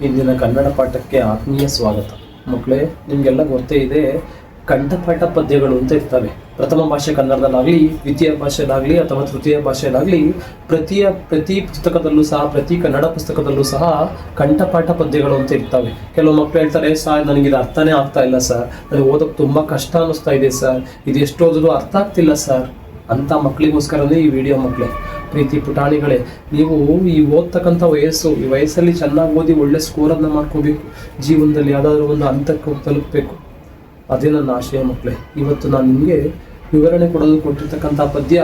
ಇಂದಿನ ಕನ್ನಡ ಪಾಠಕ್ಕೆ ಆತ್ಮೀಯ ಸ್ವಾಗತ. ಮಕ್ಕಳೇ, ನಿಮಗೆಲ್ಲ ಗೊತ್ತೇ ಇದೆ, ಕಂಠಪಾಠ ಪದ್ಯಗಳು ಅಂತ ಇರ್ತವೆ. ಪ್ರಥಮ ಭಾಷೆ ಕನ್ನಡದಲ್ಲಾಗಲಿ, ದ್ವಿತೀಯ ಭಾಷೆಯಲ್ಲಾಗಲಿ ಅಥವಾ ತೃತೀಯ ಭಾಷೆಯಲ್ಲಾಗಲಿ ಪ್ರತಿ ಪುಸ್ತಕದಲ್ಲೂ ಸಹ, ಪ್ರತಿ ಕನ್ನಡ ಪುಸ್ತಕದಲ್ಲೂ ಸಹ ಕಂಠಪಾಠ ಪದ್ಯಗಳು ಅಂತ ಇರ್ತವೆ. ಕೆಲವು ಮಕ್ಕಳು ಹೇಳ್ತಾರೆ, ಸರ್ ನನಗಿದು ಅರ್ಥನೇ ಆಗ್ತಾ ಇಲ್ಲ ಸರ್, ನನಗೆ ಓದೋಕ್ಕೆ ತುಂಬ ಕಷ್ಟ ಅನ್ನಿಸ್ತಾ ಇದೆ ಸರ್, ಇದು ಎಷ್ಟು ಓದಿದ್ರು ಅರ್ಥ ಆಗ್ತಿಲ್ಲ ಸರ್ ಅಂತ ಮಕ್ಕಳಿಗೋಸ್ಕರನೇ ಈ ವಿಡಿಯೋ. ಮಕ್ಕಳೇ, ಪ್ರೀತಿ ಪುಟಾಣಿಗಳೇ, ನೀವು ಈ ಓದ್ತಕ್ಕಂಥ ಈ ವಯಸ್ಸಲ್ಲಿ ಚೆನ್ನಾಗಿ ಓದಿ ಒಳ್ಳೆ ಸ್ಕೋರನ್ನು ಮಾಡ್ಕೋಬೇಕು, ಜೀವನದಲ್ಲಿ ಯಾವುದಾದ್ರೂ ಒಂದು ಹಂತಕ್ಕೆ ತಲುಪಬೇಕು. ಅದೇ ನನ್ನ ಆಶಯ. ಮಕ್ಕಳೇ, ಇವತ್ತು ನಾನು ನಿಮಗೆ ವಿವರಣೆ ಕೊಟ್ಟಿರ್ತಕ್ಕಂಥ ಪದ್ಯ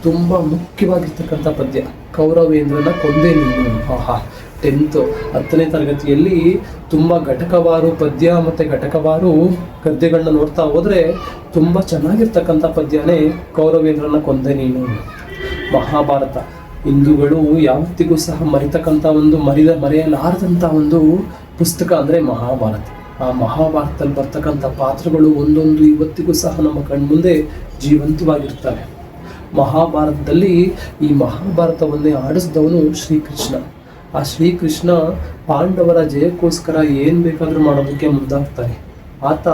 ತುಂಬ ಮುಖ್ಯವಾಗಿರ್ತಕ್ಕಂಥ ಪದ್ಯ. ಕೌರವೇಂದ್ರನ ಕೊಂದೆ ನೀನು. 10ನೇ ತರಗತಿಯಲ್ಲಿ ತುಂಬ ಘಟಕವಾರು ಪದ್ಯ ಮತ್ತು ಘಟಕವಾರು ಗದ್ಯಗಳನ್ನ ನೋಡ್ತಾ ಹೋದರೆ ತುಂಬ ಚೆನ್ನಾಗಿರ್ತಕ್ಕಂಥ ಪದ್ಯನೇ ಕೌರವೇಂದ್ರನ ಕೊಂದೆ ನೀನು. ಮಹಾಭಾರತ ಹಿಂದೂಗಳು ಯಾವತ್ತಿಗೂ ಸಹ ಮರೆಯಲಾರದಂಥ ಒಂದು ಪುಸ್ತಕ ಅಂದರೆ ಮಹಾಭಾರತ. ಆ ಮಹಾಭಾರತದಲ್ಲಿ ಬರ್ತಕ್ಕಂಥ ಪಾತ್ರಗಳು ಒಂದೊಂದು ಇವತ್ತಿಗೂ ಸಹ ನಮ್ಮ ಕಣ್ಮುಂದೆ ಜೀವಂತವಾಗಿರ್ತವೆ. ಮಹಾಭಾರತದಲ್ಲಿ ಈ ಮಹಾಭಾರತವನ್ನೇ ಆಡಿಸಿದವನು ಶ್ರೀಕೃಷ್ಣ. ಆ ಶ್ರೀಕೃಷ್ಣ ಪಾಂಡವರ ಜಯಕ್ಕೋಸ್ಕರ ಏನು ಬೇಕಾದರೂ ಮಾಡೋದಕ್ಕೆ ಮುಂದಾಗ್ತಾನೆ. ಆತ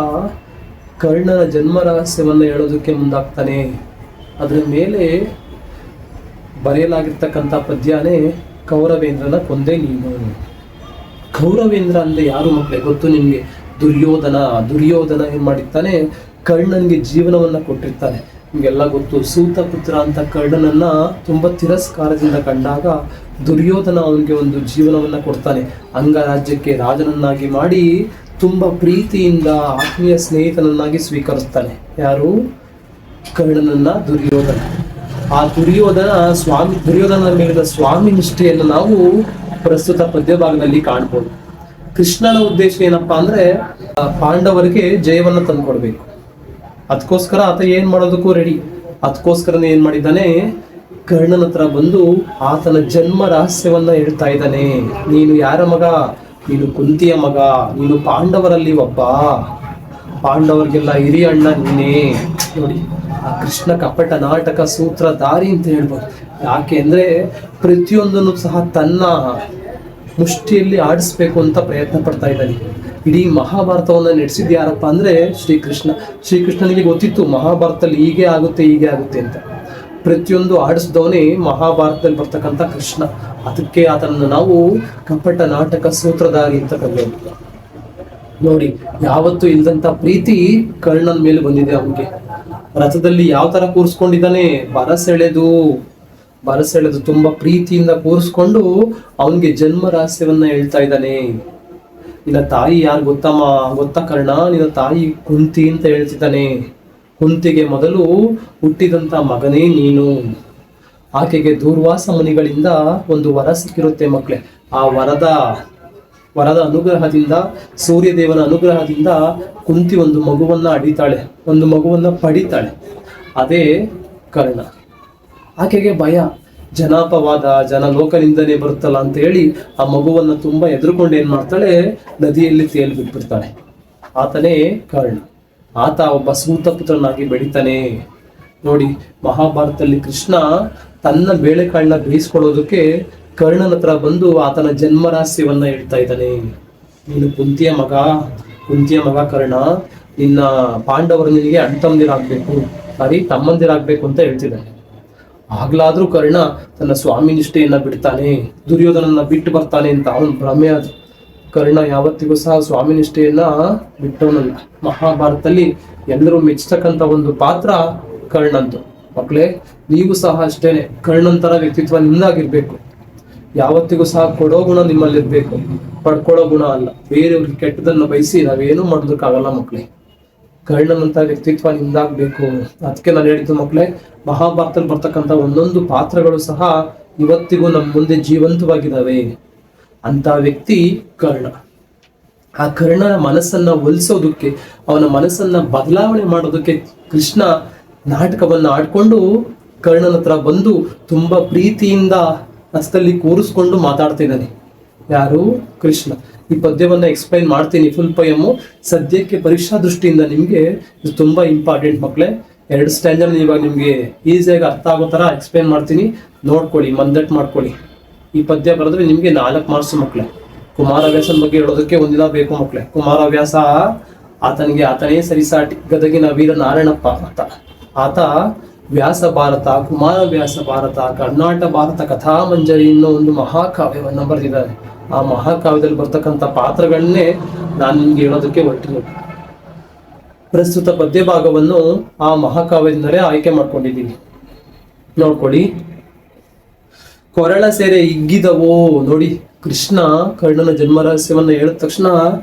ಕರ್ಣನ ಜನ್ಮ ರಹಸ್ಯವನ್ನು ಹೇಳೋದಕ್ಕೆ ಮುಂದಾಗ್ತಾನೆ. ಅದರ ಮೇಲೆ ಬರೆಯಲಾಗಿರ್ತಕ್ಕಂಥ ಪದ್ಯನೇ ಕೌರವೇಂದ್ರನ ಕೊಂದೆ ನೀನು. ಕೌರವೇಂದ್ರ ಅಂದರೆ ಯಾರು ಮಕ್ಕಳೇ ಗೊತ್ತು ನಿಮಗೆ? ದುರ್ಯೋಧನ ಏನು ಮಾಡಿರ್ತಾನೆ, ಕರ್ಣನಿಗೆ ಜೀವನವನ್ನು ಕೊಟ್ಟಿರ್ತಾನೆ. ನಿಮಗೆಲ್ಲ ಗೊತ್ತು, ಸೂತಪುತ್ರ ಅಂತ ಕರ್ಣನನ್ನ ತುಂಬ ತಿರಸ್ಕಾರದಿಂದ ಕಂಡಾಗ ದುರ್ಯೋಧನ ಅವನಿಗೆ ಒಂದು ಜೀವನವನ್ನು ಕೊಡ್ತಾನೆ. ಅಂಗರಾಜ್ಯಕ್ಕೆ ರಾಜನನ್ನಾಗಿ ಮಾಡಿ ತುಂಬ ಪ್ರೀತಿಯಿಂದ ಆತ್ಮೀಯ ಸ್ನೇಹಿತನನ್ನಾಗಿ ಸ್ವೀಕರಿಸ್ತಾನೆ. ಯಾರು? ಕರ್ಣನನ್ನ ದುರ್ಯೋಧನ. ಆ ದುರ್ಯೋಧನ ಮೇಲಿನ ಸ್ವಾಮಿ ನಿಷ್ಠೆಯನ್ನು ನಾವು ಪ್ರಸ್ತುತ ಪದ್ಯ ಭಾಗದಲ್ಲಿ ಕಾಣ್ಬೋದು. ಕೃಷ್ಣನ ಉದ್ದೇಶ ಏನಪ್ಪಾ ಅಂದ್ರೆ ಪಾಂಡವರಿಗೆ ಜಯವನ್ನು ತಂದುಕೊಡ್ಬೇಕು. ಅದಕ್ಕೋಸ್ಕರ ಆತ ಏನ್ ಮಾಡೋದಕ್ಕೂ ರೆಡಿ. ಅದಕ್ಕೋಸ್ಕರನೇ ಏನ್ ಮಾಡಿದ್ದಾನೆ, ಕರ್ಣನ ಹತ್ರ ಬಂದು ಆತನ ಜನ್ಮ ರಹಸ್ಯವನ್ನ ಹೇಳ್ತಾ ಇದ್ದಾನೆ. ನೀನು ಯಾರ ಮಗ? ನೀನು ಕುಂತಿಯ ಮಗ, ನೀನು ಪಾಂಡವರಲ್ಲಿ ಒಬ್ಬ, ಪಾಂಡವರಿಗೆಲ್ಲ ಹಿರಿಯ ಅಣ್ಣ ನೀನೇ. ನೋಡಿ, ಆ ಕೃಷ್ಣ ಕಪಟ ನಾಟಕ ಸೂತ್ರಧಾರಿ ಅಂತ ಹೇಳ್ಬೋದು. ಯಾಕೆ ಅಂದ್ರೆ ಪ್ರತಿಯೊಂದನ್ನು ಸಹ ತನ್ನ ಮುಷ್ಟಿಯಲ್ಲಿ ಆಡಿಸ್ಬೇಕು ಅಂತ ಪ್ರಯತ್ನ ಪಡ್ತಾ ಇದ್ದಾನೆ. ಇಡೀ ಮಹಾಭಾರತವನ್ನು ನಡೆಸಿದ್ದು ಯಾರಪ್ಪ ಅಂದ್ರೆ ಶ್ರೀಕೃಷ್ಣನಿಗೆ ಗೊತ್ತಿತ್ತು ಮಹಾಭಾರತದಲ್ಲಿ ಹೀಗೆ ಆಗುತ್ತೆ ಅಂತ. ಪ್ರತಿಯೊಂದು ಆಡಿಸಿದವನೇ ಮಹಾಭಾರತದಲ್ಲಿ ಬರ್ತಕ್ಕಂಥ ಕೃಷ್ಣ. ಅದಕ್ಕೆ ಆತನನ್ನು ನಾವು ಕಪಟ ನಾಟಕ ಸೂತ್ರಧಾರಿ ಅಂತ ಕರೆಯೋದು. ನೋಡಿ, ಯಾವತ್ತೂ ಇಲ್ದಂತ ಪ್ರೀತಿ ಕರ್ಣನ ಮೇಲೆ ಬಂದಿದೆ ಅವನಿಗೆ. ರಥದಲ್ಲಿ ಯಾವ ತರ ಕೂರಿಸ್ಕೊಂಡಿದ್ದಾನೆ, ಬರಸೆಳೆದು ತುಂಬಾ ಪ್ರೀತಿಯಿಂದ ಕೂರಿಸ್ಕೊಂಡು ಅವನಿಗೆ ಜನ್ಮ ರಹಸ್ಯವನ್ನ ಹೇಳ್ತಾ ಇದ್ದಾನೆ. ನಿನ್ನ ತಾಯಿ ಯಾರು ಗೊತ್ತಾ ಕರ್ಣ? ನಿನ್ನ ತಾಯಿ ಕುಂತಿ ಅಂತ ಹೇಳ್ತಿದ್ದಾನೆ. ಕುಂತಿಗೆ ಮೊದಲು ಹುಟ್ಟಿದಂತ ಮಗನೇ ನೀನು. ಆಕೆಗೆ ದೂರ್ವಾಸ ಮುನಿಗಳಿಂದ ಒಂದು ವರ ಸಿಕ್ಕಿರುತ್ತೆ ಮಕ್ಕಳೇ. ಆ ವರದ ಅನುಗ್ರಹದಿಂದ, ಸೂರ್ಯದೇವನ ಅನುಗ್ರಹದಿಂದ ಕುಂತಿ ಒಂದು ಮಗುವನ್ನ ಒಂದು ಮಗುವನ್ನ ಪಡಿತಾಳೆ. ಅದೇ ಕರ್ಣ. ಆಕೆಗೆ ಭಯ, ಜನಾಪವಾದ, ಜನಲೋಕನಿಂದನೇ ಬರುತ್ತಲ್ಲ ಅಂತ ಹೇಳಿ ಆ ಮಗುವನ್ನ ತುಂಬಾ ಎದುರುಕೊಂಡು ಏನ್ ಮಾಡ್ತಾಳೆ, ನದಿಯಲ್ಲಿ ತೇಲ್ ಬಿಟ್ಬಿಡ್ತಾಳೆ. ಆತನೇ ಕರ್ಣ. ಆತ ಒಬ್ಬ ಸೂತಪುತ್ರನಾಗಿ ಬೆಳಿತಾನೆ. ನೋಡಿ, ಮಹಾಭಾರತದಲ್ಲಿ ಕೃಷ್ಣ ತನ್ನ ಬೇಳೆಕಾಳನ್ನ ಬೇಯಿಸ್ಕೊಳ್ಳೋದಕ್ಕೆ ಕರ್ಣನ ಹತ್ರ ಬಂದು ಆತನ ಜನ್ಮ ರಹಸ್ಯವನ್ನ ಹೇಳ್ತಾ ಇದ್ದಾನೆ. ನೀನು ಕುಂತಿಯ ಮಗ ಕರ್ಣ, ನಿನ್ನ ಪಾಂಡವರು ನಿನಗೆ ತಮ್ಮಂದಿರಾಗ್ಬೇಕು ಅಂತ ಹೇಳ್ತಿದ್ದಾನೆ. ಆಗ್ಲಾದ್ರೂ ಕರ್ಣ ತನ್ನ ಸ್ವಾಮಿ ನಿಷ್ಠೆಯನ್ನ ಬಿಡ್ತಾನೆ, ದುರ್ಯೋಧನನ್ನ ಬಿಟ್ಟು ಬರ್ತಾನೆ ಅಂತ ಅವನು ಭ್ರಮೆ. ಅದು ಕರ್ಣ ಯಾವತ್ತಿಗೂ ಸಹ ಸ್ವಾಮಿ ನಿಷ್ಠೆಯನ್ನ ಬಿಟ್ಟವನಲ್ಲ. ಮಹಾಭಾರತದಲ್ಲಿ ಎಲ್ಲರೂ ಮೆಚ್ಚತಕ್ಕಂಥ ಒಂದು ಪಾತ್ರ ಕರ್ಣಂತು. ಮಕ್ಕಳೇ, ನೀವು ಸಹ ಅಷ್ಟೇನೆ ಕರ್ಣಂತರ ವ್ಯಕ್ತಿತ್ವ ನಿಮ್ದಾಗಿರ್ಬೇಕು. ಯಾವತ್ತಿಗೂ ಸಹ ಕೊಡೋ ಗುಣ ನಿಮ್ಮಲ್ಲಿರ್ಬೇಕು, ಪಡ್ಕೊಳ್ಳೋ ಗುಣ ಅಲ್ಲ. ಬೇರೆಯವ್ರಿಗೆ ಕೆಟ್ಟದನ್ನ ಬಯಸಿ ನಾವೇನು ಮಾಡೋದಕ್ಕಾಗಲ್ಲ ಮಕ್ಕಳೇ. ಕರ್ಣನಂತ ವ್ಯಕ್ತಿತ್ವ ನಿಮ್ದಾಗ್ಬೇಕು. ಅದಕ್ಕೆ ನಾನು ಹೇಳಿದ್ದು ಮಕ್ಕಳೇ, ಮಹಾಭಾರತದಲ್ಲಿ ಬರ್ತಕ್ಕಂಥ ಒಂದೊಂದು ಪಾತ್ರಗಳು ಸಹ ಇವತ್ತಿಗೂ ನಮ್ಮ ಮುಂದೆ ಜೀವಂತವಾಗಿದ್ದಾವೆ. ಅಂತ ವ್ಯಕ್ತಿ ಕರ್ಣ. ಆ ಕರ್ಣನ ಮನಸ್ಸನ್ನ ಒಲಿಸೋದಕ್ಕೆ, ಅವನ ಮನಸ್ಸನ್ನ ಬದಲಾವಣೆ ಮಾಡೋದಕ್ಕೆ ಕೃಷ್ಣ ನಾಟಕವನ್ನ ಆಡ್ಕೊಂಡು ಕರ್ಣನ ಹತ್ರ ಬಂದು ತುಂಬಾ ಪ್ರೀತಿಯಿಂದ ಹಸ್ತಲ್ಲಿ ಕೂರಿಸ್ಕೊಂಡು ಮಾತಾಡ್ತಾ ಇದ್ದಾನೆ. ಯಾರು? ಕೃಷ್ಣ. ಈ ಪದ್ಯವನ್ನ ಎಕ್ಸ್ಪ್ಲೈನ್ ಮಾಡ್ತೀನಿ, ಫುಲ್ ಪೊಯಮ್ಮು. ಸದ್ಯಕ್ಕೆ ಪರೀಕ್ಷಾ ದೃಷ್ಟಿಯಿಂದ ನಿಮ್ಗೆ ಇದು ತುಂಬಾ ಇಂಪಾರ್ಟೆಂಟ್ ಮಕ್ಕಳೇ. 2 ಸ್ಟ್ಯಾಂಡರ್ಡ್ ಇವಾಗ ನಿಮ್ಗೆ ಈಸಿಯಾಗಿ ಅರ್ಥ ಆಗೋ ತರ ಎಕ್ಸ್ಪ್ಲೈನ್ ಮಾಡ್ತೀನಿ, ನೋಡ್ಕೊಳ್ಳಿ, ಮಂದಟ್ ಮಾಡ್ಕೊಳ್ಳಿ. ಈ ಪದ್ಯ ಬರೆದ್ರೆ ನಿಮ್ಗೆ 4 ಮಾರ್ಕ್ಸ್ ಮಕ್ಕಳೇ. ಕುಮಾರವ್ಯಾಸನ ಬಗ್ಗೆ ಹೇಳೋದಕ್ಕೆ ಒಂದಿನ ಬೇಕು ಮಕ್ಕಳೇ. ಕುಮಾರವ್ಯಾಸ ಆತನೇ ಸರಿಸಾಟಿ, ಗದಗಿನ ವೀರ ನಾರಾಯಣಪ್ಪ ಆತ ವ್ಯಾಸ ಭಾರತ, ಕುಮಾರವ್ಯಾಸ ಭಾರತ, ಕರ್ನಾಟ ಭಾರತ ಕಥಾಮಂಜರಿ ಅನ್ನೋ ಒಂದು ಮಹಾಕಾವ್ಯವನ್ನು ಬರೆದಿದ್ದಾರೆ. ಆ ಮಹಾಕಾವ್ಯದಲ್ಲಿ ಬರ್ತಕ್ಕಂಥ ಪಾತ್ರಗಳನ್ನೇ ನಾನು ನಿಮ್ಗೆ ಹೇಳೋದಕ್ಕೆ ಹೊರಟಿರೋದು. ಪ್ರಸ್ತುತ ಪದ್ಯ ಭಾಗವನ್ನು ಆ ಮಹಾಕಾವ್ಯದಿಂದಲೇ ಆಯ್ಕೆ ಮಾಡ್ಕೊಂಡಿದ್ದೀವಿ, ನೋಡ್ಕೊಳ್ಳಿ. ಕೊರಳ ಸೆರೆ ಹಿಗ್ಗಿದವೋ. ನೋಡಿ, ಕೃಷ್ಣ ಕರ್ಣನ ಜನ್ಮ ರಹಸ್ಯವನ್ನ ಹೇಳಿದ ತಕ್ಷಣ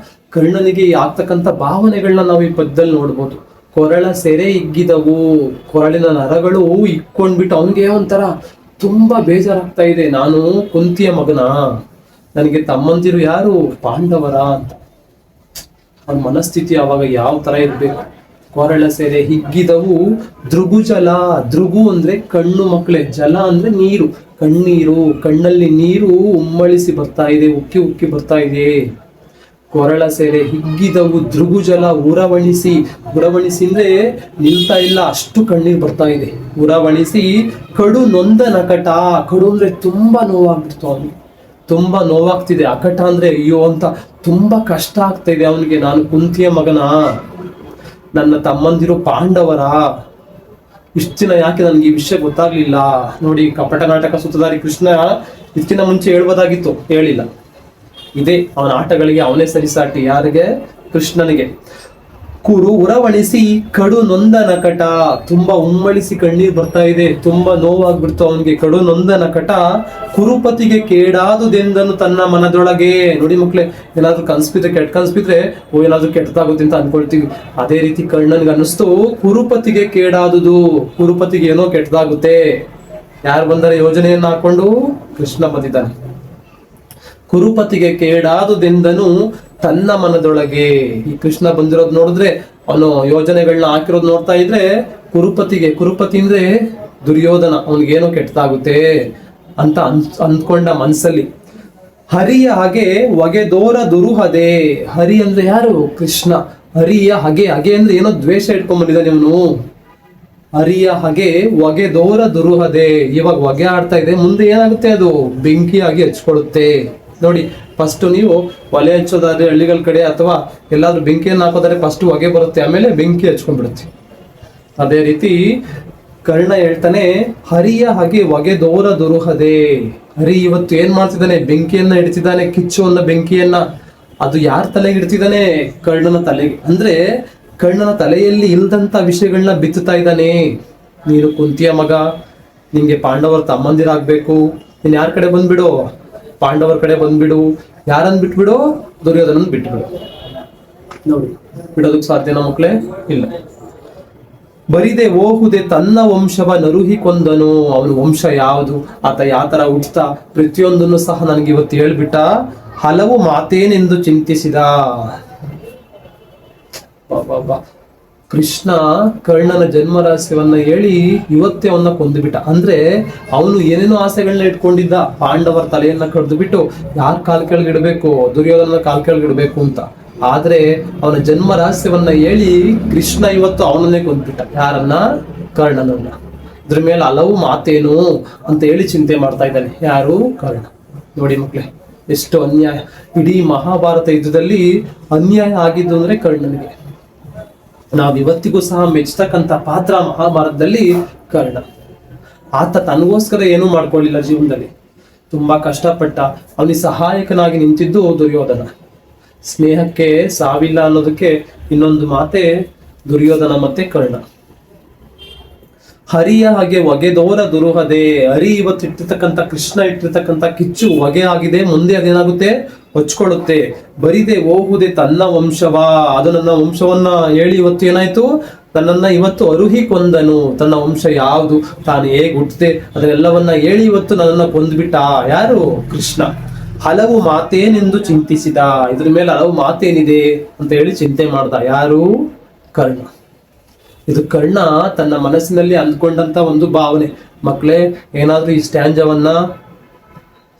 ಕರ್ಣನಿಗೆ ಆಗ್ತಕ್ಕಂಥ ಭಾವನೆಗಳನ್ನ ನಾವು ಈ ಪದ್ಯದಲ್ಲಿ ನೋಡ್ಬೋದು. ಕೊರಳ ಸೆರೆ ಹಿಗ್ಗಿದವು, ಕೊರಳಿನ ನರಗಳು ಇಕ್ಕೊಂಡ್ಬಿಟ್ಟು ಅವನಿಗೆ ಒಂಥರ ತುಂಬಾ ಬೇಜಾರಾಗ್ತಾ ಇದೆ. ನಾನು ಕುಂತಿಯ ಮಗನ, ನನಗೆ ತಮ್ಮಂದಿರು ಯಾರು? ಪಾಂಡವರ ಅಂತ. ಅವನ ಮನಸ್ಥಿತಿ ಅವಾಗ ಯಾವ ತರ ಇರ್ಬೇಕು? ಕೊರಳ ಸೆರೆ ಹಿಗ್ಗಿದವು ದೃಗುಜಲ. ದೃಗು ಅಂದ್ರೆ ಕಣ್ಣು ಮಕ್ಕಳೇ, ಜಲ ಅಂದ್ರೆ ನೀರು, ಕಣ್ಣೀರು. ಕಣ್ಣಲ್ಲಿ ನೀರು ಉಮ್ಮಳಿಸಿ ಬರ್ತಾ ಇದೆ, ಉಕ್ಕಿ ಉಕ್ಕಿ ಬರ್ತಾ ಇದೆ. ಕೊರಳ ಸೆರೆ ಹಿಗ್ಗಿದವು ದೃಗುಜಲ ಉರವಣಿಸಿ. ಉರವಣಿಸಿ ಅಂದ್ರೆ ನಿಲ್ತಾ ಇಲ್ಲ, ಅಷ್ಟು ಕಣ್ಣೀರು ಬರ್ತಾ ಇದೆ. ಉರವಣಿಸಿ ಕಡು ನೊಂದ ನಕಟ. ಕಡು ಅಂದ್ರೆ ತುಂಬಾ ನೋವಾಗ್ಬಿಡ್ತು ಅವನಿಗೆ, ತುಂಬಾ ನೋವಾಗ್ತಿದೆ. ಅಕಟ ಅಂದ್ರೆ ಅಯ್ಯೋ ಅಂತ ತುಂಬಾ ಕಷ್ಟ ಆಗ್ತಾ ಇದೆ ಅವನಿಗೆ. ನಾನು ಕುಂತಿಯ ಮಗನ, ನನ್ನ ತಮ್ಮಂದಿರು ಪಾಂಡವರ, ಇಷ್ಟು ದಿನ ಯಾಕೆ ನನಗೆ ಈ ವಿಷಯ ಗೊತ್ತಾಗ್ಲಿಲ್ಲ? ನೋಡಿ, ಕಪಟ ನಾಟಕ ಸೂತ್ರಧಾರಿ ಕೃಷ್ಣ ಇದಕ್ಕಿಂತ ಮುಂಚೆ ಹೇಳ್ಬೋದಾಗಿತ್ತು, ಹೇಳಿಲ್ಲ. ಇದೇ ಅವನ ಆಟಗಳಿಗೆ ಅವನೇ ಸರಿಸಾಟಿ. ಯಾರಿಗೆ? ಕೃಷ್ಣನಿಗೆ. ಕುರು ಉರವಣಿಸಿ ಕಡು ನೊಂದ ನಕಟ. ತುಂಬಾ ಉಮ್ಮಳಿಸಿ ಕಣ್ಣೀರ್ ಬರ್ತಾ ಇದೆ, ತುಂಬಾ ನೋವಾಗ್ಬಿಡ್ತು ಅವನಿಗೆ. ಕಡು ನೊಂದ ನಕಟ ಕುರುಪತಿಗೆ ಕೇಡಾದುದೆಂದನು ತನ್ನ ಮನದೊಳಗೆ. ನೋಡಿ ಮಕ್ಳೇ, ಏನಾದ್ರು ಕನ್ಸ್ಬಿದ್ರೆ, ಕೆಟ್ಟ ಕನ್ಸ್ಬಿದ್ರೆ ಏನಾದ್ರು ಕೆಟ್ಟದಾಗುತ್ತೆ ಅಂತ ಅನ್ಕೊಳ್ತೀವಿ. ಅದೇ ರೀತಿ ಕಣ್ಣನ್ಗೆ ಅನ್ನಿಸ್ತು ಕುರುಪತಿಗೆ ಕೇಡಾದುದು, ಕುರುಪತಿಗೆ ಏನೋ ಕೆಟ್ಟದಾಗುತ್ತೆ. ಯಾರು ಬಂದರೆ ಯೋಜನೆಯನ್ನ ಹಾಕೊಂಡು? ಕೃಷ್ಣ ಬಂದಿದ್ದಾನೆ. ಕುರುಪತಿಗೆ ಕೇಡಾದುದೆಂದನು ತನ್ನ ಮನದೊಳಗೆ. ಈ ಕೃಷ್ಣ ಬಂದಿರೋದು ನೋಡಿದ್ರೆ, ಅವನು ಯೋಜನೆಗಳನ್ನ ಹಾಕಿರೋದು ನೋಡ್ತಾ ಇದ್ರೆ ಕುರುಪತಿಗೆ, ಕುರುಪತಿ ಅಂದ್ರೆ ದುರ್ಯೋಧನ, ಅವನಿಗೇನೋ ಕೆಟ್ಟದಾಗುತ್ತೆ ಅಂತ ಅಂದ್ಕೊಂಡ ಮನ್ಸಲ್ಲಿ. ಹರಿಯ ಹಾಗೆ ಒಗೆದೋರ ದುರುಹದೆ. ಹರಿ ಅಂದ್ರೆ ಯಾರು? ಕೃಷ್ಣ. ಹರಿಯ ಹಗೆ, ಹಗೆ ಅಂದ್ರೆ ಏನೋ ದ್ವೇಷ ಇಟ್ಕೊಂಡ್ ಬಂದಿದ್ದಾನೆ ಇವನು. ಹರಿಯ ಹಗೆ ಒಗೆದೋರ ದುರುಹದೆ. ಇವಾಗ ಹೊಗೆ ಆಡ್ತಾ ಇದೆ, ಮುಂದೆ ಏನಾಗುತ್ತೆ? ಅದು ಬೆಂಕಿಯಾಗಿ ಹಚ್ಕೊಳ್ಳುತ್ತೆ. ನೋಡಿ, ಫಸ್ಟ್ ನೀವು ಒಲೆ ಹಚ್ಚೋದಾದ್ರೆ ಹಳ್ಳಿಗಳ ಕಡೆ ಅಥವಾ ಎಲ್ಲಾದ್ರೂ ಬೆಂಕಿಯನ್ನು ಹಾಕೋದಾದ್ರೆ ಫಸ್ಟ್ ಹೊಗೆ ಬರುತ್ತೆ, ಆಮೇಲೆ ಬೆಂಕಿ ಹಚ್ಕೊಂಡ್ಬಿಡುತ್ತೆ. ಅದೇ ರೀತಿ ಕರ್ಣ ಹೇಳ್ತಾನೆ, ಹರಿಯ ಹಾಗೆ ಒಗೆದೋರ ದುರುಹದೆ. ಹರಿ ಇವತ್ತು ಏನ್ ಮಾಡ್ತಿದ್ದಾನೆ? ಬೆಂಕಿಯನ್ನ ಇಡ್ತಿದ್ದಾನೆ, ಕಿಚ್ಚು ಅನ್ನೋ ಬೆಂಕಿಯನ್ನ. ಅದು ಯಾರ ತಲೆಗೆ ಇಡ್ತಿದ್ದಾನೆ? ಕರ್ಣನ ತಲೆಗೆ. ಅಂದ್ರೆ ಕರ್ಣನ ತಲೆಯಲ್ಲಿ ಇಲ್ದಂತ ವಿಷಯಗಳನ್ನ ಬಿತ್ತುತ್ತಾ ಇದ್ದಾನೆ. ನೀನು ಕುಂತಿಯ ಮಗ, ನಿಂಗೆ ಪಾಂಡವರ ತಮ್ಮಂದಿರಾಗ್ಬೇಕು, ನೀನ್ ಯಾರ ಕಡೆ ಬಂದ್ಬಿಡು? ಪಾಂಡವರ ಕಡೆ ಬಂದ್ಬಿಡು. ಯಾರನ್ನ ಬಿಟ್ಬಿಡು? ದುರ್ಯೋಧನನ್ ಬಿಟ್ಬಿಡು. ನೋಡಿ, ಬಿಡೋದಕ್ಕೆ ಸಾಧ್ಯನಾ ಮಕ್ಕಳೇ? ಇಲ್ಲ. ಬರಿದೆ ಓಹುದೆ ತನ್ನ ವಂಶವ ನರುಹಿ ಕೊಂದನು. ಅವನ ವಂಶ ಯಾವುದು, ಆತ ಯಾವ ತರ ಹುಟ್ಟುತ್ತಾ, ಪ್ರತಿಯೊಂದನ್ನು ಸಹ ನನಗೆ ಇವತ್ತು ಹೇಳ್ಬಿಟ್ಟ. ಹಲವು ಮಾತೇನೆಂದು ಚಿಂತಿಸಿದ. ಕೃಷ್ಣ ಕರ್ಣನ ಜನ್ಮ ರಹಸ್ಯವನ್ನ ಹೇಳಿ ಇವತ್ತೇ ಅವನ್ನ ಕೊಂದುಬಿಟ್ಟ. ಅಂದ್ರೆ ಅವನು ಏನೇನೋ ಆಸೆಗಳನ್ನ ಇಟ್ಕೊಂಡಿದ್ದ, ಪಾಂಡವರ ತಲೆಯನ್ನ ಕಡ್ದು ಬಿಟ್ಟು ಯಾರ ಕಾಲ್ ಕೆಳಗಿಡ್ಬೇಕು? ದುರ್ಯೋಧನ ಕಾಲ್ ಕೆಳಗಿಡ್ಬೇಕು ಅಂತ. ಆದ್ರೆ ಅವನ ಜನ್ಮ ರಹಸ್ಯವನ್ನ ಹೇಳಿ ಕೃಷ್ಣ ಇವತ್ತು ಅವನನ್ನೇ ಕೊಂದ್ಬಿಟ್ಟ. ಯಾರನ್ನ? ಕರ್ಣನನ್ನ. ಇದ್ರ ಮೇಲೆ ಹಲವು ಮಾತೇನು ಅಂತ ಹೇಳಿ ಚಿಂತೆ ಮಾಡ್ತಾ ಇದ್ದಾನೆ. ಯಾರು? ಕರ್ಣ. ನೋಡಿ ಮಕ್ಳೇ, ಎಷ್ಟು ಅನ್ಯಾಯ. ಇಡೀ ಮಹಾಭಾರತ ಯುದ್ಧದಲ್ಲಿ ಅನ್ಯಾಯ ಆಗಿದ್ದು ಅಂದ್ರೆ ಕರ್ಣನಿಗೆ. ನಾವು ಇವತ್ತಿಗೂ ಸಹ ಮೆಚ್ಚತಕ್ಕಂಥ ಪಾತ್ರ ಮಹಾಭಾರತದಲ್ಲಿ ಕರ್ಣ. ಆತ ತನಗೋಸ್ಕರ ಏನೂ ಮಾಡ್ಕೊಳ್ಳಿಲ್ಲ ಜೀವನದಲ್ಲಿ, ತುಂಬಾ ಕಷ್ಟಪಟ್ಟ. ಅವನಿಗೆ ಸಹಾಯಕನಾಗಿ ನಿಂತಿದ್ದು ದುರ್ಯೋಧನ. ಸ್ನೇಹಕ್ಕೆ ಸಾವಿಲ್ಲ ಅನ್ನೋದಕ್ಕೆ ಇನ್ನೊಂದು ಮಾತೆ ದುರ್ಯೋಧನ ಮತ್ತೆ ಕರ್ಣ. ಹರಿಯ ಹಾಗೆ ಒಗೆದೋರ ದುರುಹದೆ. ಹರಿ ಇವತ್ತು ಇಟ್ಟಿರ್ತಕ್ಕಂಥ, ಕೃಷ್ಣ ಇಟ್ಟಿರ್ತಕ್ಕಂಥ ಕಿಚ್ಚು ಹೊಗೆ ಆಗಿದೆ, ಮುಂದೆ ಅದೇನಾಗುತ್ತೆ? ಹೊಚ್ಕೊಳ್ಳುತ್ತೆ. ಬರಿದೆ ಓಹುದೆ ತನ್ನ ವಂಶವ. ಅದು ನನ್ನ ವಂಶವನ್ನ ಹೇಳಿ ಇವತ್ತು ಏನಾಯ್ತು? ತನ್ನನ್ನ ಇವತ್ತು ಅರುಹಿ ಕೊಂದನು. ತನ್ನ ವಂಶ ಯಾವುದು, ತಾನು ಹೇಗೆ ಹುಟ್ಟಿದೆ ಅದನ್ನೆಲ್ಲವನ್ನ ಹೇಳಿ ಇವತ್ತು ನನ್ನನ್ನ ಕೊಂದ್ಬಿಟ್ಟ. ಯಾರು? ಕೃಷ್ಣ. ಹಲವು ಮಾತೇನೆಂದು ಚಿಂತಿಸಿದ. ಇದ್ರ ಮೇಲೆ ಹಲವು ಮಾತೇನಿದೆ ಅಂತ ಹೇಳಿ ಚಿಂತೆ ಮಾಡ್ದ. ಯಾರು? ಕರ್ಣ. ಇದು ಕರ್ಣ ತನ್ನ ಮನಸ್ಸಿನಲ್ಲಿ ಅಂದ್ಕೊಂಡಂತ ಒಂದು ಭಾವನೆ. ಮಕ್ಕಳೇ, ಏನಾದ್ರೂ ಈ ಸ್ಟ್ಯಾಂಜವನ್ನ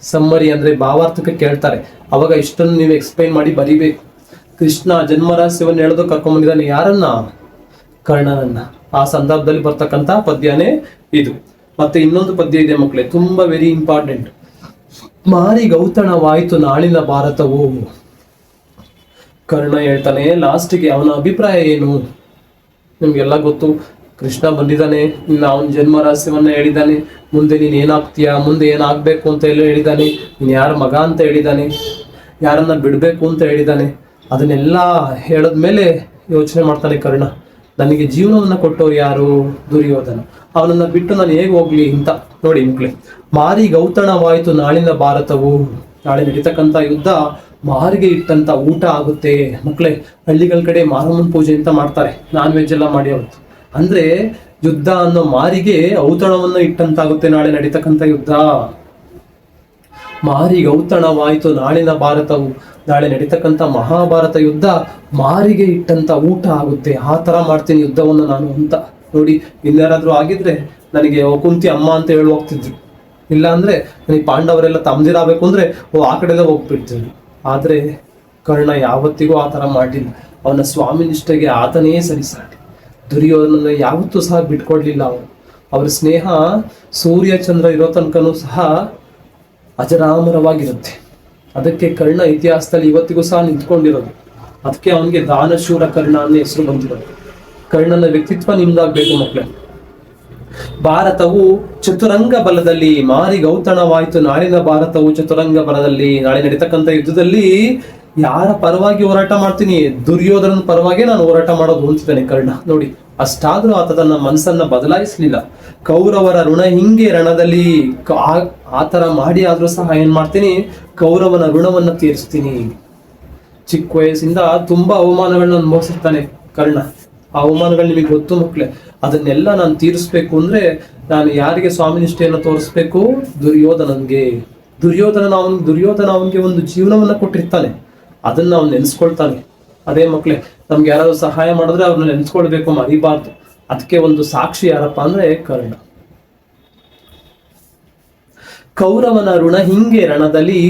ಸಮ್ಮರಿ ಅಂದ್ರೆ ಭಾವಾರ್ಥಕ್ಕೆ ಕೇಳ್ತಾರೆ, ಅವಾಗ ಇಷ್ಟನ್ನು ನೀವು ಎಕ್ಸ್ಪ್ಲೈನ್ ಮಾಡಿ ಬರಿಬೇಕು. ಕೃಷ್ಣ ಜನ್ಮ ರಹಸ್ಯವನ್ನು ಹೇಳೋದು ಕರ್ಕೊಂಡ್ಬಂದಿದ್ದಾನೆ. ಯಾರನ್ನ? ಕರ್ಣನನ್ನ. ಆ ಸಂದರ್ಭದಲ್ಲಿ ಬರ್ತಕ್ಕಂಥ ಪದ್ಯನೇ ಇದು. ಮತ್ತೆ ಇನ್ನೊಂದು ಪದ್ಯ ಇದೆ ಮಕ್ಕಳೇ, ತುಂಬಾ ವೆರಿ ಇಂಪಾರ್ಟೆಂಟ್. ಮಾರಿ ಗೌತಣವಾಯಿತು ನಾಳಿನ ಭಾರತವು. ಕರ್ಣ ಹೇಳ್ತಾನೆ ಲಾಸ್ಟಿಗೆ ಅವನ ಅಭಿಪ್ರಾಯ ಏನು. ನಿಮ್ಗೆಲ್ಲ ಗೊತ್ತು, ಕೃಷ್ಣ ಬಂದಿದ್ದಾನೆ, ಇನ್ನು ಅವನ ಜನ್ಮ ರಹಸ್ಯವನ್ನ ಹೇಳಿದ್ದಾನೆ, ಮುಂದೆ ನೀನ್ ಏನಾಗ್ತೀಯಾ, ಮುಂದೆ ಏನಾಗ್ಬೇಕು ಅಂತ ಎಲ್ಲ ಹೇಳಿದ್ದಾನೆ, ನೀನ್ ಯಾರ ಮಗ ಅಂತ ಹೇಳಿದ್ದಾನೆ, ಯಾರನ್ನ ಬಿಡ್ಬೇಕು ಅಂತ ಹೇಳಿದ್ದಾನೆ. ಅದನ್ನೆಲ್ಲ ಹೇಳದ್ಮೇಲೆ ಯೋಚನೆ ಮಾಡ್ತಾನೆ ಕರ್ಣ, ನನಗೆ ಜೀವನವನ್ನ ಕೊಟ್ಟವ್ರು ಯಾರು? ದುರ್ಯೋಧನ. ಅವನನ್ನ ಬಿಟ್ಟು ನಾನು ಹೇಗೆ ಹೋಗ್ಲಿ ಅಂತ. ನೋಡಿ ಮಕ್ಳೆ, ಮಾರಿ ಗೌತಣವಾಯಿತು ನಾಳಿನ ಭಾರತವು. ನಾಳೆ ನಡೀತಕ್ಕಂಥ ಯುದ್ಧ ಮಾರಿಗೆ ಇಟ್ಟಂತ ಊಟ ಆಗುತ್ತೆ ಮಕ್ಳೇ. ಹಳ್ಳಿಗಳ ಕಡೆ ಮಾರಮ್ಮನ ಪೂಜೆ ಅಂತ ಮಾಡ್ತಾರೆ, ನಾನ್ ವೆಜ್ ಎಲ್ಲ ಮಾಡಿ ಅವತ್ತು. ಅಂದ್ರೆ ಯುದ್ಧ ಅನ್ನೋ ಮಾರಿಗೆ ಔತಣವನ್ನು ಇಟ್ಟಂತಾಗುತ್ತೆ ನಾಳೆ ನಡೀತಕ್ಕಂಥ ಯುದ್ಧ. ಮಾರಿ ಗೌತಣವಾಯಿತು ನಾಳಿನ ಭಾರತವು. ನಾಳೆ ನಡೀತಕ್ಕಂಥ ಮಹಾಭಾರತ ಯುದ್ಧ ಮಾರಿಗೆ ಇಟ್ಟಂತ ಊಟ ಆಗುತ್ತೆ. ಆ ತರ ಮಾಡ್ತೀನಿ ಯುದ್ಧವನ್ನು ನಾನು ಅಂತ. ನೋಡಿ, ಇನ್ಯಾರಾದ್ರೂ ಆಗಿದ್ರೆ ನನಗೆ ಕುಂತಿ ಅಮ್ಮ ಅಂತ ಹೇಳಿ ಹೋಗ್ತಿದ್ರು, ಇಲ್ಲ ಅಂದ್ರೆ ನನಗೆ ಪಾಂಡವರೆಲ್ಲ ತಮ್ದಿರಾಗಬೇಕು ಅಂದ್ರೆ ಆ ಕಡೆಲ್ಲ ಹೋಗ್ಬಿಡ್ತಿದ್ರು. ಆದ್ರೆ ಕರ್ಣ ಯಾವತ್ತಿಗೂ ಆ ತರ ಮಾಡಿಲ್ಲ. ಅವನ ಸ್ವಾಮಿ ನಿಷ್ಠೆಗೆ ಆತನೇ ಸರಿಸಾಟಿ. ದುರ್ಯೋಧನ ಯಾವತ್ತೂ ಸಹ ಬಿಟ್ಕೊಡ್ಲಿಲ್ಲ ಅವನು. ಅವ್ರ ಸ್ನೇಹ ಸೂರ್ಯ ಚಂದ್ರ ಇರೋ ತನಕನೂ ಸಹ ಅಜರಾಮರವಾಗಿರುತ್ತೆ. ಅದಕ್ಕೆ ಕರ್ಣ ಇತಿಹಾಸದಲ್ಲಿ ಇವತ್ತಿಗೂ ಸಹ ನಿಂತ್ಕೊಂಡಿರೋದು. ಅದಕ್ಕೆ ಅವನಿಗೆ ದಾನಶೂರ ಕರ್ಣ ಅನ್ನೋ ಹೆಸರು ಬಂದಿರೋದು. ಕರ್ಣನ ವ್ಯಕ್ತಿತ್ವ ನಿಮ್ದಾಗ್ಬೇಕು ಮಕ್ಕಳೇ. ಭಾರತವು ಚತುರಂಗ ಬಲದಲ್ಲಿ ಮಾರಿ ಗೌತಣವಾಯಿತು ನಾಳಿನ ಭಾರತವು ಚತುರಂಗ ಬಲದಲ್ಲಿ. ನಾಳೆ ನಡೀತಕ್ಕಂಥ ಯುದ್ಧದಲ್ಲಿ ಯಾರ ಪರವಾಗಿ ಹೋರಾಟ ಮಾಡ್ತೀನಿ? ದುರ್ಯೋಧನನ ಪರವಾಗಿ ನಾನು ಹೋರಾಟ ಮಾಡೋದು ಅಂತಿದ್ದಾನೆ ಕರ್ಣ. ನೋಡಿ, ಅಷ್ಟಾದ್ರೂ ಆತ ತನ್ನ ಮನಸ್ಸನ್ನ ಬದಲಾಯಿಸಲಿಲ್ಲ. ಕೌರವರ ಋಣ ಹಿಂಗೆ ರಣದಲ್ಲಿ ಆತರ ಮಾಡಿ ಆದ್ರೂ ಸಹ ಏನ್ ಮಾಡ್ತೀನಿ, ಕೌರವನ ಋಣವನ್ನ ತೀರಿಸ್ತೀನಿ. ಚಿಕ್ಕ ವಯಸ್ಸಿಂದ ತುಂಬಾ ಅವಮಾನಗಳನ್ನ ಅನುಭವಿಸಿರ್ತಾನೆ ಕರ್ಣ. ಆ ಅವಮಾನಗಳು ನಿಮಗೆ ಗೊತ್ತು ಮಕ್ಳೆ. ಅದನ್ನೆಲ್ಲ ನಾನು ತೀರಿಸ್ಬೇಕು ಅಂದ್ರೆ ನಾನು ಯಾರಿಗೆ ಸ್ವಾಮಿ ನಿಷ್ಠೆಯನ್ನು ತೋರಿಸ್ಬೇಕು? ದುರ್ಯೋಧನನ್ಗೆ. ದುರ್ಯೋಧನ ಅವನಿಗೆ ಒಂದು ಜೀವನವನ್ನ ಕೊಟ್ಟಿರ್ತಾನೆ, ಅದನ್ನ ಅವ್ನು ನೆನ್ಸ್ಕೊಳ್ತಾನೆ. ಅದೇ ಮಕ್ಳೆ, ನಮ್ಗೆ ಯಾರಾದ್ರೂ ಸಹಾಯ ಮಾಡಿದ್ರೆ ಅವ್ರನ್ನ ನೆನ್ಸ್ಕೊಳ್ಬೇಕು, ಮರಿಬಾರ್ದು. ಅದಕ್ಕೆ ಒಂದು ಸಾಕ್ಷಿ ಯಾರಪ್ಪ ಅಂದ್ರೆ ಕರ್ಣ. ಕೌರವನ ಋಣ ಹಿಂಗೆ ರಣದಲ್ಲಿ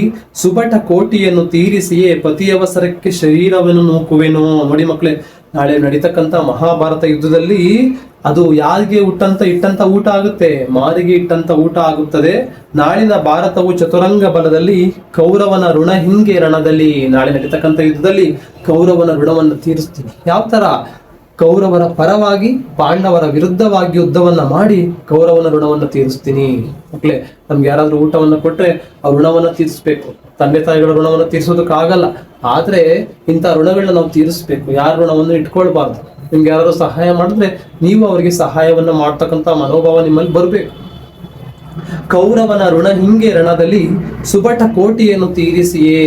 ಸುಬಟ ಕೋಟಿಯನ್ನು ತೀರಿಸಿಯೇ ಪತಿಯವಸರಕ್ಕೆ ಶರೀರವನ್ನು ನೂಕುವೆನು. ನೋಡಿ ಮಕ್ಳೆ, ನಾಳೆ ನಡೀತಕ್ಕಂಥ ಮಹಾಭಾರತ ಯುದ್ಧದಲ್ಲಿ ಅದು ಯಾರಿಗೆ ಇಟ್ಟಂತ ಊಟ ಆಗುತ್ತೆ? ಮಾರಿಗೆ ಇಟ್ಟಂತ ಊಟ ಆಗುತ್ತದೆ. ನಾಳಿನ ಭಾರತವು ಚತುರಂಗ ಬಲದಲ್ಲಿ ಕೌರವನ ಋಣ ಹಿಂಗೆ ರಣದಲ್ಲಿ. ನಾಳೆ ನಡೀತಕ್ಕಂಥ ಯುದ್ಧದಲ್ಲಿ ಕೌರವನ ಋಣವನ್ನು ತೀರಿಸ್ತೀನಿ. ಯಾವ ತರ? ಕೌರವರ ಪರವಾಗಿ ಪಾಂಡವರ ವಿರುದ್ಧವಾಗಿ ಯುದ್ಧವನ್ನ ಮಾಡಿ ಕೌರವನ ಋಣವನ್ನ ತೀರಿಸ್ತೀನಿ. ಮಕ್ಳೆ, ನಮ್ಗೆ ಯಾರಾದ್ರೂ ಊಟವನ್ನ ಕೊಟ್ರೆ ಆ ಋಣವನ್ನ ತೀರಿಸ್ಬೇಕು. ತಂದೆ ತಾಯಿಗಳ ಋಣವನ್ನ ತೀರಿಸೋದಕ್ಕಾಗಲ್ಲ, ಆದ್ರೆ ಇಂಥ ಋಣಗಳನ್ನ ನಾವು ತೀರಿಸ್ಬೇಕು. ಯಾರ ಋಣವನ್ನು ಇಟ್ಕೊಳ್ಬಾರ್ದು. ನಿಮ್ಗೆ ಯಾರಾದ್ರೂ ಸಹಾಯ ಮಾಡಿದ್ರೆ ನೀವು ಅವರಿಗೆ ಸಹಾಯವನ್ನ ಮಾಡ್ತಕ್ಕಂಥ ಮನೋಭಾವ ನಿಮ್ಮಲ್ಲಿ ಬರ್ಬೇಕು. ಕೌರವನ ಋಣ ಹಿಂಗೆ ರಣದಲ್ಲಿ ಸುಬಟ ಕೋಟಿಯನ್ನು ತೀರಿಸಿಯೇ.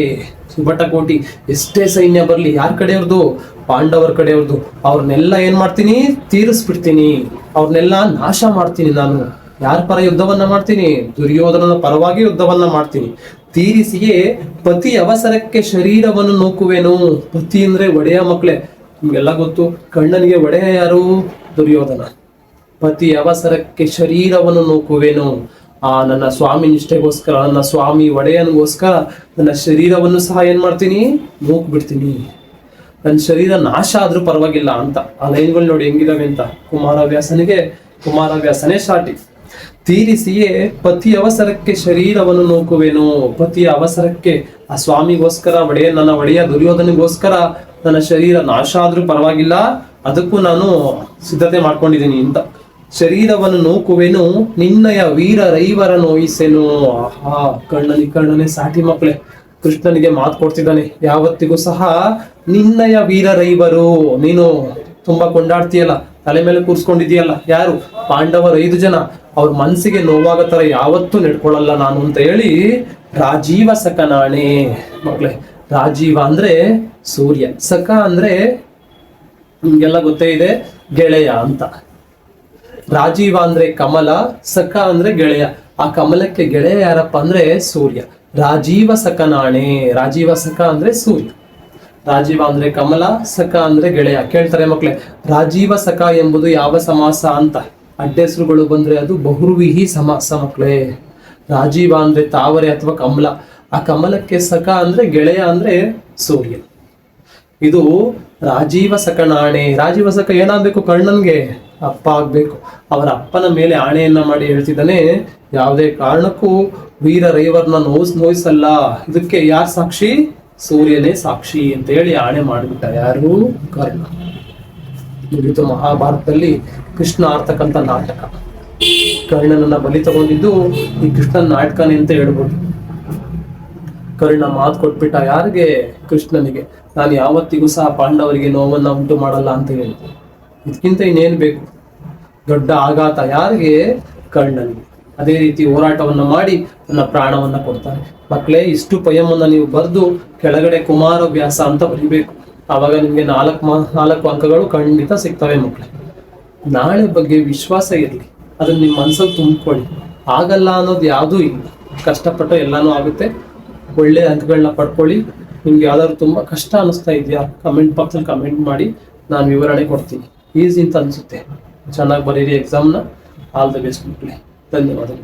ಸುಬಟ ಕೋಟಿ ಎಷ್ಟೇ ಸೈನ್ಯ ಬರ್ಲಿ, ಯಾರ ಕಡೆಯವ್ರದು? ಪಾಂಡವರ ಕಡೆಯವ್ರದು. ಅವ್ರನ್ನೆಲ್ಲ ಏನ್ ಮಾಡ್ತೀನಿ? ತೀರಿಸ್ಬಿಡ್ತೀನಿ. ಅವ್ರನ್ನೆಲ್ಲ ನಾಶ ಮಾಡ್ತೀನಿ. ನಾನು ಯಾರ ಪರ ಯುದ್ಧವನ್ನ ಮಾಡ್ತೀನಿ? ದುರ್ಯೋಧನನ ಪರವಾಗಿ ಯುದ್ಧವನ್ನ ಮಾಡ್ತೀನಿ. ತೀರಿಸಿಯೇ ಪತಿ ಅವಸರಕ್ಕೆ ಶರೀರವನ್ನು ನೂಕುವೆನು. ಪತಿ ಅಂದ್ರೆ ಒಡೆಯ ಮಕ್ಳೆ. ನಿಮ್ಗೆಲ್ಲ ಗೊತ್ತು, ಕಣ್ಣನಿಗೆ ಒಡೆಯ ಯಾರು? ದುರ್ಯೋಧನ. ಪತಿ ಅವಸರಕ್ಕೆ ಶರೀರವನ್ನು ನೂಕುವೆನು. ನನ್ನ ಸ್ವಾಮಿ ನಿಷ್ಠೆಗೋಸ್ಕರ, ನನ್ನ ಸ್ವಾಮಿ ಒಡೆಯನಿಗೋಸ್ಕರ ನನ್ನ ಶರೀರವನ್ನು ಸಹ ಏನ್ ಮಾಡ್ತೀನಿ? ನೂಕ್ ಬಿಡ್ತೀನಿ. ನನ್ನ ಶರೀರ ನಾಶ ಆದ್ರೂ ಪರವಾಗಿಲ್ಲ ಅಂತ. ಆ ಲೈನ್ಗಳು ನೋಡಿ ಹೆಂಗಿದಾವೆ ಅಂತ. ಕುಮಾರವ್ಯಾಸನೇ ಸಾಟಿ. ತೀರಿಸಿಯೇ ಪತಿ ಅವಸರಕ್ಕೆ ಶರೀರವನ್ನು ನೂಕುವೆನು. ಪತಿಯ ಅವಸರಕ್ಕೆ, ಆ ಸ್ವಾಮಿಗೋಸ್ಕರ, ನನ್ನ ಒಡೆಯ ದುರ್ಯೋಧನಿಗೋಸ್ಕರ ನನ್ನ ಶರೀರ ನಾಶ ಆದ್ರೂ ಪರವಾಗಿಲ್ಲ, ಅದಕ್ಕೂ ನಾನು ಸಿದ್ಧತೆ ಮಾಡ್ಕೊಂಡಿದ್ದೀನಿ ಅಂತ. ಶರೀರವನ್ನು ನೂಕುವೆನು ನಿನ್ನಯ ವೀರ ರೈವರ ನೋಯಿಸೆನು. ಆಹಾ, ಕರ್ಣನೇ ಸಾಟಿ ಮಕ್ಳೆ. ಕೃಷ್ಣನಿಗೆ ಮಾತು ಕೊಡ್ತಿದ್ದಾನೆ ಯಾವತ್ತಿಗೂ ಸಹ, ನಿನ್ನಯ ವೀರ ರೈವರು. ನೀನು ತುಂಬಾ ಕೊಂಡಾಡ್ತೀಯಲ್ಲ, ತಲೆ ಮೇಲೆ ಕೂರ್ಸ್ಕೊಂಡಿದೀಯಲ್ಲ, ಯಾರು? ಪಾಂಡವರು 5 ಜನ. ಅವ್ರ ಮನಸ್ಸಿಗೆ ನೋವಾಗೋ ತರ ಯಾವತ್ತೂ ನಡ್ಕೊಳ್ಳಲ್ಲ ನಾನು ಅಂತ ಹೇಳಿ ರಾಜೀವ ಸಖನಾಣೆ. ಮಕ್ಳೆ, ರಾಜೀವ ಅಂದ್ರೆ ಸೂರ್ಯ, ಸಖ ಅಂದ್ರೆ ನಿಮ್ಗೆಲ್ಲ ಗೊತ್ತೇ ಇದೆ, ಗೆಳೆಯ ಅಂತ. ರಾಜೀವ ಅಂದ್ರೆ ಕಮಲ, ಸಖ ಅಂದ್ರೆ ಗೆಳೆಯ. ಆ ಕಮಲಕ್ಕೆ ಗೆಳೆಯ ಯಾರಪ್ಪ ಅಂದ್ರೆ ಸೂರ್ಯ. ರಾಜೀವ ಸಖನಾಣೆ. ರಾಜೀವ ಸಖ ಅಂದ್ರೆ ಸೂರ್ಯ. ರಾಜೀವ ಅಂದ್ರೆ ಕಮಲ, ಸಖ ಅಂದ್ರೆ ಗೆಳೆಯ. ಕೇಳ್ತಾರೆ ಮಕ್ಳೆ, ರಾಜೀವ ಸಖ ಎಂಬುದು ಯಾವ ಸಮಾಸ ಅಂತ. ಅಡ್ಡೆಸರುಗಳು ಬಂದ್ರೆ ಅದು ಬಹುರ್ವಿಹಿ ಸಮಾಸ ಮಕ್ಳೇ. ರಾಜೀವ ಅಂದ್ರೆ ತಾವರೆ ಅಥವಾ ಕಮಲ. ಆ ಕಮಲಕ್ಕೆ ಸಖ ಅಂದ್ರೆ ಗೆಳೆಯ ಅಂದ್ರೆ ಸೂರ್ಯ. ಇದು ರಾಜೀವ ಸಖನಾಣೆ. ರಾಜೀವ ಸಖ ಏನಾಗ್ಬೇಕು? ಕರ್ಣನ್ಗೆ ಅಪ್ಪ ಆಗ್ಬೇಕು. ಅವರ ಅಪ್ಪನ ಮೇಲೆ ಆಣೆಯನ್ನ ಮಾಡಿ ಹೇಳ್ತಿದ್ದಾನೆ, ಯಾವುದೇ ಕಾರಣಕ್ಕೂ ವೀರ ರೈವರ್ನ ನೋಯಿಸಲ್ಲ. ಇದಕ್ಕೆ ಯಾರು ಸಾಕ್ಷಿ? ಸೂರ್ಯನೇ ಸಾಕ್ಷಿ ಅಂತ ಹೇಳಿ ಆಣೆ ಮಾಡಿಬಿಟ್ಟ. ಯಾರು? ಕರ್ಣ. ಇದು ಮಹಾಭಾರತದಲ್ಲಿ ಕೃಷ್ಣ ಆಡ್ತಕ್ಕಂಥ ನಾಟಕ. ಕರ್ಣನನ್ನ ಬಲಿ ತಗೊಂಡಿದ್ದು ಈ ಕೃಷ್ಣನ ನಾಟಕನೇ ಅಂತ ಹೇಳ್ಬೋದು. ಕರ್ಣ ಮಾತು ಕೊಟ್ಬಿಟ್ಟ ಯಾರಿಗೆ? ಕೃಷ್ಣನಿಗೆ, ನಾನು ಯಾವತ್ತಿಗೂ ಸಹ ಪಾಂಡವರಿಗೆ ನೋವನ್ನ ಉಂಟು ಮಾಡಲ್ಲ ಅಂತ ಹೇಳಿ. ಇದಕ್ಕಿಂತ ಇನ್ನೇನು ಬೇಕು? ದೊಡ್ಡ ಆಘಾತ ಯಾರಿಗೆ? ಕರ್ಣನಿಗೆ. ಅದೇ ರೀತಿ ಹೋರಾಟವನ್ನ ಮಾಡಿ ತನ್ನ ಪ್ರಾಣವನ್ನ ಕೊಡ್ತಾರೆ. ಮಕ್ಕಳೇ, ಇಷ್ಟು ಪಯಮನ್ನ ನೀವು ಬರೆದು ಕೆಳಗಡೆ ಕುಮಾರವ್ಯಾಸ ಅಂತ ಬರಿಬೇಕು. ಆವಾಗ ನಿಮ್ಗೆ 4 ಅಂಕಗಳು ಖಂಡಿತ ಸಿಗ್ತವೆ ಮಕ್ಕಳೇ. ನಾಳೆ ಬಗ್ಗೆ ವಿಶ್ವಾಸ ಇರಲಿ, ಅದನ್ನ ನಿಮ್ಮ ಮನಸ್ಸಲ್ಲಿ ತುಂಬಿಕೊಳ್ಳಿ. ಆಗಲ್ಲ ಅನ್ನೋದು ಯಾವುದೂ ಇಲ್ಲ. ಕಷ್ಟಪಟ್ಟು ಎಲ್ಲಾನು ಆಗುತ್ತೆ. ಒಳ್ಳೆ ಅಂಕಗಳನ್ನ ಪಡ್ಕೊಳ್ಳಿ. ನಿಮ್ಗೆ ಯಾವ್ದಾದ್ರು ತುಂಬಾ ಕಷ್ಟ ಅನಿಸ್ತಾ ಇದೆಯಾ? ಕಮೆಂಟ್ ಬಾಕ್ಸಲ್ಲಿ ಕಮೆಂಟ್ ಮಾಡಿ, ನಾನು ವಿವರಣೆ ಕೊಡ್ತೀನಿ. ಈಸಿ ಅಂತ ಅನ್ಸುತ್ತೆ. ಚೆನ್ನಾಗಿ ಬರೀರಿ ಎಕ್ಸಾಮ್ನ. ಆಲ್ ದ ಬೆಸ್ಟ್ ಮಕ್ಕಳೇ. ಧನ್ಯವಾದಗಳು.